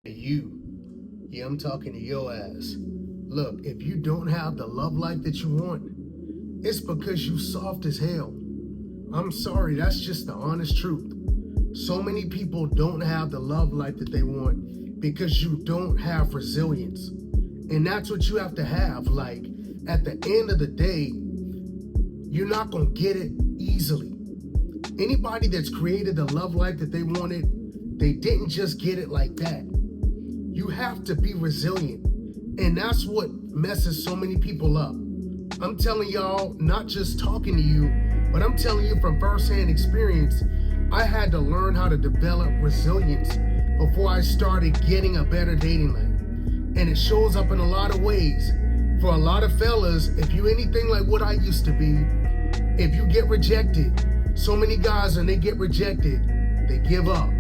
You. Yeah, I'm talking to your ass. Look, if you don't have the love life that you want, it's because you soft as hell. I'm sorry, that's just the honest truth. So many people don't have the love life that they want because you don't have resilience. And that's what you have to have. Like, at the end of the day, you're not going to get it easily. Anybody that's created the love life that they wanted, they didn't just get it like that. You have to be resilient. And that's what messes so many people up. I'm telling y'all, not just talking to you, but I'm telling you from firsthand experience, I had to learn how to develop resilience before I started getting a better dating life. And it shows up in a lot of ways. For a lot of fellas, if you anything like what I used to be, if you get rejected, so many guys when they get rejected, they give up.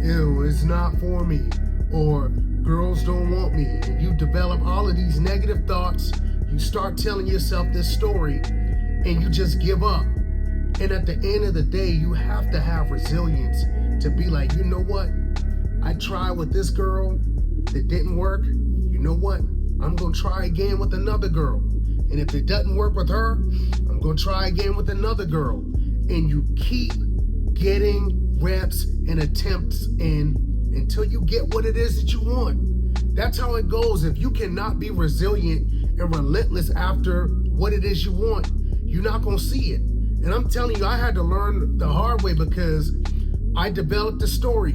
Ew, it's not for me. Or girls don't want me. And you develop all of these negative thoughts. You start telling yourself this story and you just give up. And at the end of the day, you have to have resilience to be like, you know what? I tried with this girl that didn't work. You know what? I'm going to try again with another girl. And if it doesn't work with her, I'm going to try again with another girl. And you keep getting reps and attempts in until you get what it is that you want. That's how it goes. If you cannot be resilient and relentless after what it is you want, you're not going to see it. And I'm telling you, I had to learn the hard way because I developed a story.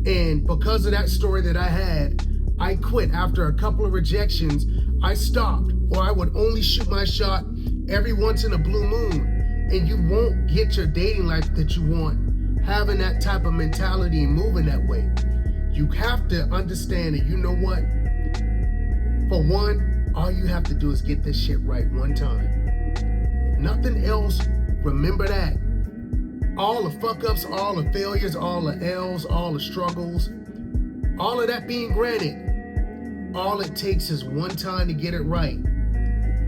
And because of that story that I had, I quit after a couple of rejections. I stopped, or I would only shoot my shot every once in a blue moon. And you won't get your dating life that you want having that type of mentality and moving that way. You have to understand that, you know what? For one, all you have to do is get this shit right one time. If nothing else, remember that. All the fuck ups, all the failures, all the L's, all the struggles, all of that being granted, all it takes is one time to get it right,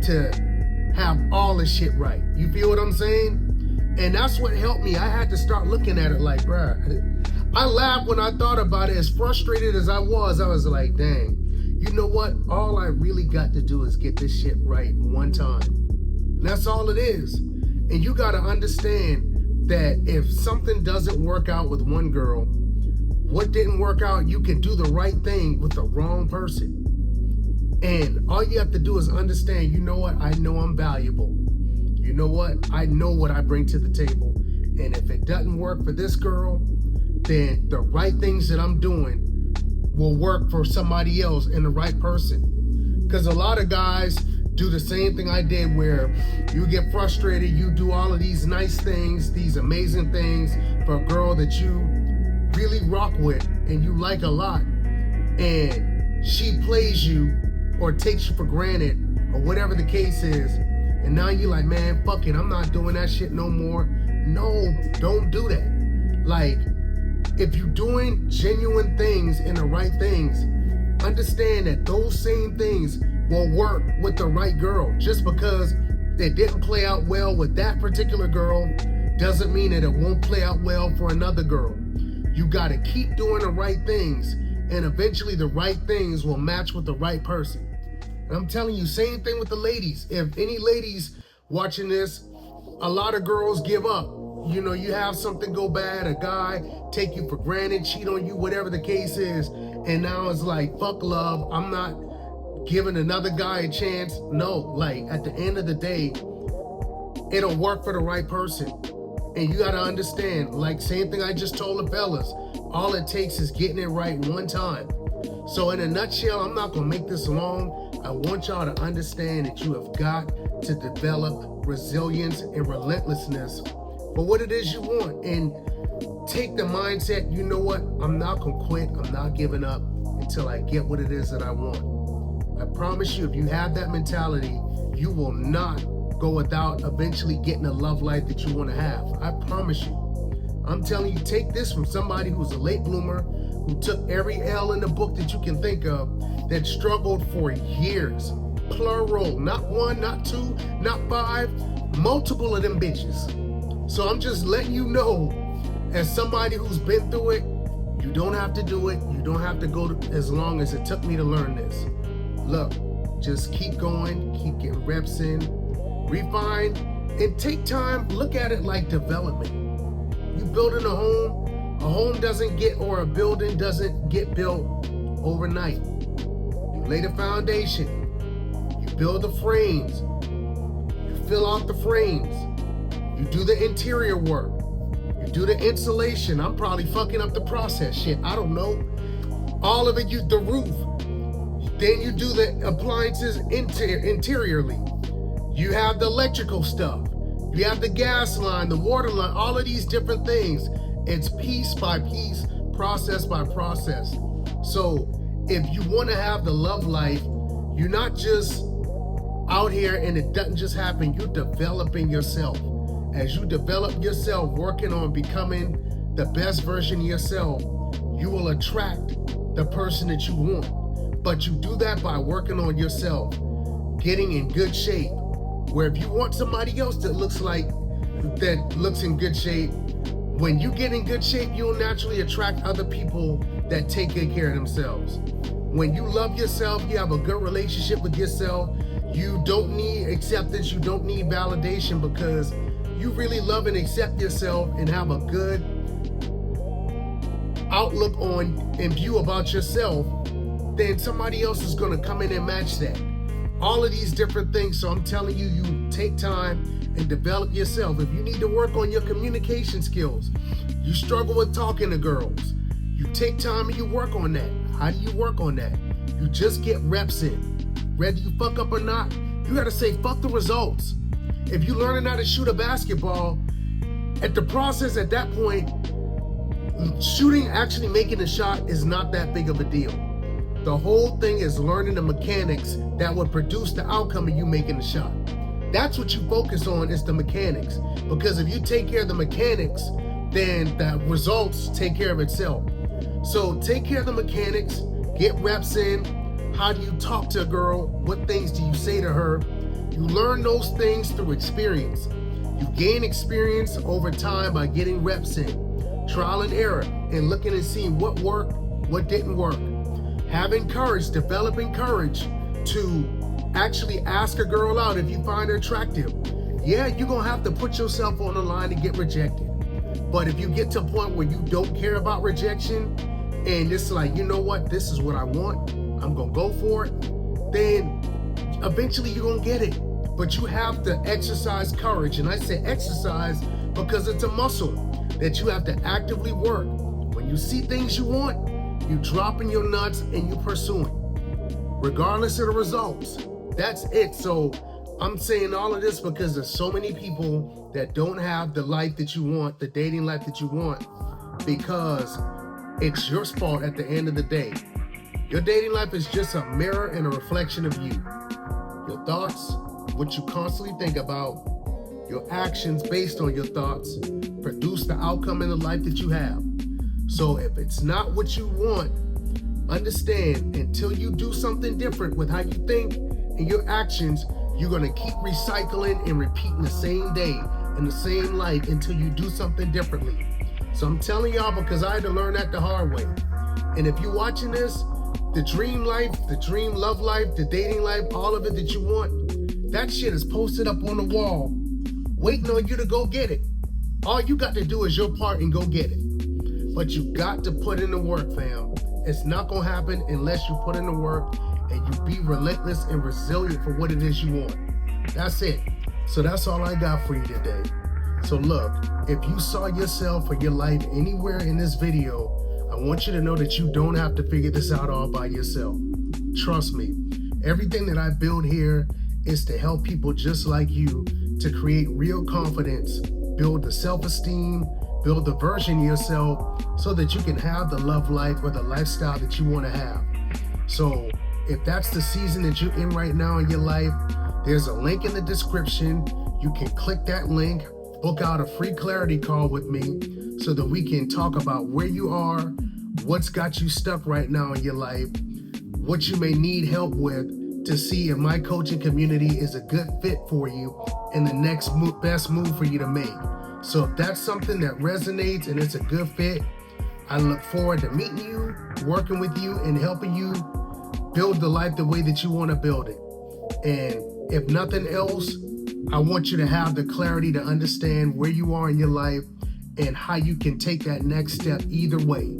to have all the shit right. You feel what I'm saying? And that's what helped me. I had to start looking at it like, bruh, I laughed when I thought about it. As frustrated as I was like, dang, you know what? All I really got to do is get this shit right one time. And that's all it is. And you got to understand that if something doesn't work out with one girl, what didn't work out, you can do the right thing with the wrong person. And all you have to do is understand, you know what? I know I'm valuable. You know what? I know what I bring to the table. And if it doesn't work for this girl, then the right things that I'm doing will work for somebody else and the right person. Because a lot of guys do the same thing I did, where you get frustrated, you do all of these nice things, these amazing things for a girl that you really rock with and you like a lot, and she plays you or takes you for granted or whatever the case is. And now you're like, man, fuck it, I'm not doing that shit no more. No, don't do that. Like, if you're doing genuine things and the right things, understand that those same things will work with the right girl. Just because it didn't play out well with that particular girl doesn't mean that it won't play out well for another girl. You gotta keep doing the right things, and eventually the right things will match with the right person. And I'm telling you, same thing with the ladies. If any ladies watching this, a lot of girls give up. You know, you have something go bad, a guy take you for granted, cheat on you, whatever the case is, and now it's like, fuck love, I'm not giving another guy a chance. No, like, at the end of the day, it'll work for the right person. And you gotta understand, like, same thing I just told the fellas, all it takes is getting it right one time. So in a nutshell, I'm not gonna make this long. I want y'all to understand that you have got to develop resilience and relentlessness for what it is you want. And take the mindset, you know what? I'm not gonna quit. I'm not giving up until I get what it is that I want. I promise you, if you have that mentality, you will not go without eventually getting a love life that you want to have. I promise you. I'm telling you, take this from somebody who's a late bloomer, who took every L in the book that you can think of, that struggled for years. Plural, not one, not two, not five, multiple of them bitches. So I'm just letting you know, as somebody who's been through it, You don't have to do it. You don't have to go as long as it took me to learn this. Look, just keep going, keep getting reps in, refine, and take time. Look at it like development. You building a home doesn't get, or a building doesn't get built overnight. You lay the foundation, you build the frames, you fill out the frames, you do the interior work, you do the insulation. I'm probably fucking up the process. Shit, I don't know. All of it, the roof. Then you do the appliances interiorly. You have the electrical stuff. You have the gas line, the water line, all of these different things. It's piece by piece, process by process. So if you want to have the love life, you're not just out here and it doesn't just happen. You're developing yourself. As you develop yourself, working on becoming the best version of yourself, you will attract the person that you want. But you do that by working on yourself, getting in good shape. Where if you want somebody else that looks in good shape, when you get in good shape, you'll naturally attract other people that take good care of themselves. When you love yourself, you have a good relationship with yourself, you don't need acceptance, you don't need validation, because you really love and accept yourself and have a good outlook on and view about yourself, then somebody else is going to come in and match that. All of these different things. So I'm telling you, you take time and develop yourself. If you need to work on your communication skills, you struggle with talking to girls, you take time and you work on that. How do you work on that? You just get reps in. Whether you fuck up or not, you got to say fuck the results. If you're learning how to shoot a basketball, at the process at that point, shooting, actually making a shot is not that big of a deal. The whole thing is learning the mechanics that would produce the outcome of you making the shot. That's what you focus on, is the mechanics. Because if you take care of the mechanics, then the results take care of itself. So take care of the mechanics, get reps in. How do you talk to a girl? What things do you say to her? You learn those things through experience. You gain experience over time by getting reps in, trial and error, and looking and seeing what worked, what didn't work. Having courage, developing courage to actually ask a girl out if you find her attractive. Yeah, you're going to have to put yourself on the line to get rejected. But if you get to a point where you don't care about rejection, and it's like, you know what, this is what I want, I'm going to go for it, then eventually you're going to get it. But you have to exercise courage. And I say exercise because it's a muscle that you have to actively work. When you see things you want, you dropping your nuts and you pursuing, regardless of the results. That's it. So I'm saying all of this because there's so many people that don't have the life that you want, the dating life that you want, because it's your fault at the end of the day. Your dating life is just a mirror and a reflection of you. Your thoughts, what you constantly think about, your actions based on your thoughts produce the outcome in the life that you have. So if it's not what you want, understand, until you do something different with how you think and your actions, you're going to keep recycling and repeating the same day and the same life until you do something differently. So I'm telling y'all, because I had to learn that the hard way. And if you're watching this, the dream life, the dream love life, the dating life, all of it that you want, that shit is posted up on the wall, waiting on you to go get it. All you got to do is your part and go get it. But you got to put in the work, fam. It's not going to happen unless you put in the work and you be relentless and resilient for what it is you want. That's it. So that's all I got for you today. So look, if you saw yourself or your life anywhere in this video, I want you to know that you don't have to figure this out all by yourself. Trust me, everything that I build here is to help people just like you to create real confidence, build the self-esteem, build the version of yourself so that you can have the love life or the lifestyle that you want to have. So if that's the season that you're in right now in your life, there's a link in the description. You can click that link, book out a free clarity call with me so that we can talk about where you are, what's got you stuck right now in your life, what you may need help with, to see if my coaching community is a good fit for you and the next best move for you to make. So if that's something that resonates and it's a good fit, I look forward to meeting you, working with you, and helping you build the life the way that you want to build it. And if nothing else, I want you to have the clarity to understand where you are in your life and how you can take that next step either way.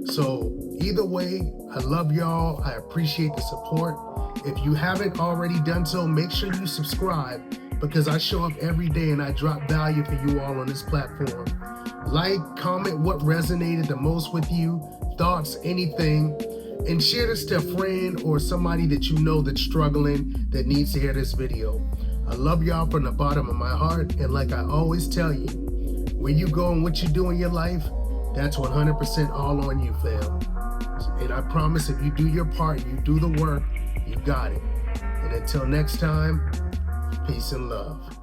So either way, I love y'all. I appreciate the support. If you haven't already done so, make sure you subscribe, because I show up every day and I drop value for you all on this platform. Like, comment what resonated the most with you, thoughts, anything, and share this to a friend or somebody that you know that's struggling, that needs to hear this video. I love y'all from the bottom of my heart, and like I always tell you, where you go and what you do in your life, that's 100% all on you, fam. And I promise, if you do your part, you do the work, you got it. And until next time, peace and love.